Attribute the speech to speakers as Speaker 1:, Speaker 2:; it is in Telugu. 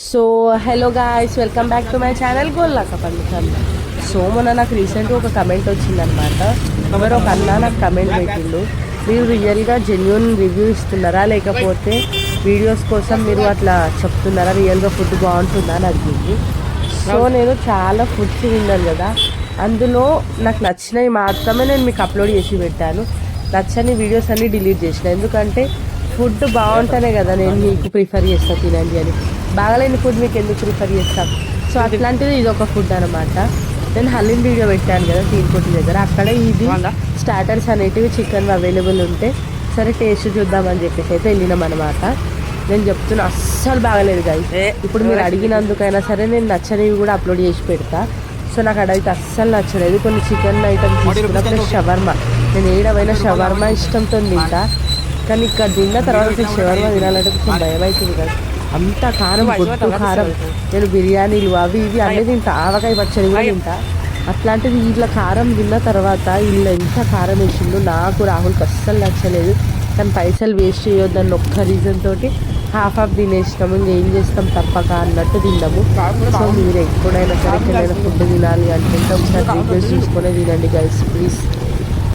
Speaker 1: So hello guys, welcome back to my channel గోల్లాక పండుగ. సో మొన్న నాకు రీసెంట్గా ఒక కమెంట్ వచ్చిందనమాట. ఎవరో ఒక అన్న నాకు కమెంట్ పెట్టిండు, మీరు రియల్గా జెన్యున్ రివ్యూ ఇస్తున్నారా లేకపోతే వీడియోస్ కోసం మీరు అట్లా చెప్తున్నారా, రియల్గా ఫుడ్ బాగుంటుందా అని అడిగింది. సో నేను చాలా ఫుడ్స్ తిన్నాను కదా, అందులో నాకు నచ్చినవి మాత్రమే నేను మీకు అప్లోడ్ చేసి పెట్టాను. నచ్చని వీడియోస్ అన్నీ డిలీట్ చేసిన, ఎందుకంటే ఫుడ్ బాగుంటేనే కదా నేను మీకు ప్రిఫర్ చేస్తాను తినండి అని. బాగాలేని ఫుడ్ మీకు ఎందుకు ప్రిఫర్ చేస్తాం. సో అట్లాంటిది ఇది ఒక ఫుడ్ అనమాట. నేను హలీం వీడియో పెట్టాను కదా తీన్కోటి దగ్గర, అక్కడే ఇది స్టార్టర్స్ అనేటివి చికెన్ అవైలబుల్ ఉంటే సరే టేస్ట్ చూద్దామని చెప్పేసి అయితే వెళ్ళినాం అనమాట. నేను చెప్తున్నా అస్సలు బాగలేదు గాయస్. ఇప్పుడు మీరు అడిగినందుకైనా సరే నేను నచ్చనివి కూడా అప్లోడ్ చేసి పెడతా. సో నాకు అడైతే అస్సలు నచ్చలేదు. కొన్ని చికెన్ ఐటమ్స్ తీసుకున్నా, ప్లస్ షవర్మా. నేను ఏడవైనా షవర్మా ఇష్టంతో తింటా, కానీ ఇక్కడ తిన్న తర్వాత షవర్మా తినాలంటే కొంచెం భయం అవుతుంది కదా. అంత కారం, గొడ్డు కారం. నేను బిర్యానీలు అవి ఇవి అన్నీ తింటా, ఆవకాయ పచ్చడి కూడా తింటా. అట్లాంటిది ఇట్లా కారం తిన్న తర్వాత ఇల్లు ఎంత కారం వేసిండు. నాకు రాహుల్కి అస్సలు నచ్చలేదు, కానీ పైసలు వేస్ట్ చేయొద్దని ఒక్క రీజన్ తోటి హాఫ్ తినేసినాము. ఇంకేం చేస్తాం తప్పక అన్నట్టు తిన్నాము. సో మీరు ఎప్పుడైనా సరే ఎక్కడైనా ఫుడ్ తినాలి అనుకుంటే ఒకసారి రివ్యూస్ చూసుకొని తినండి గైస్ ప్లీజ్.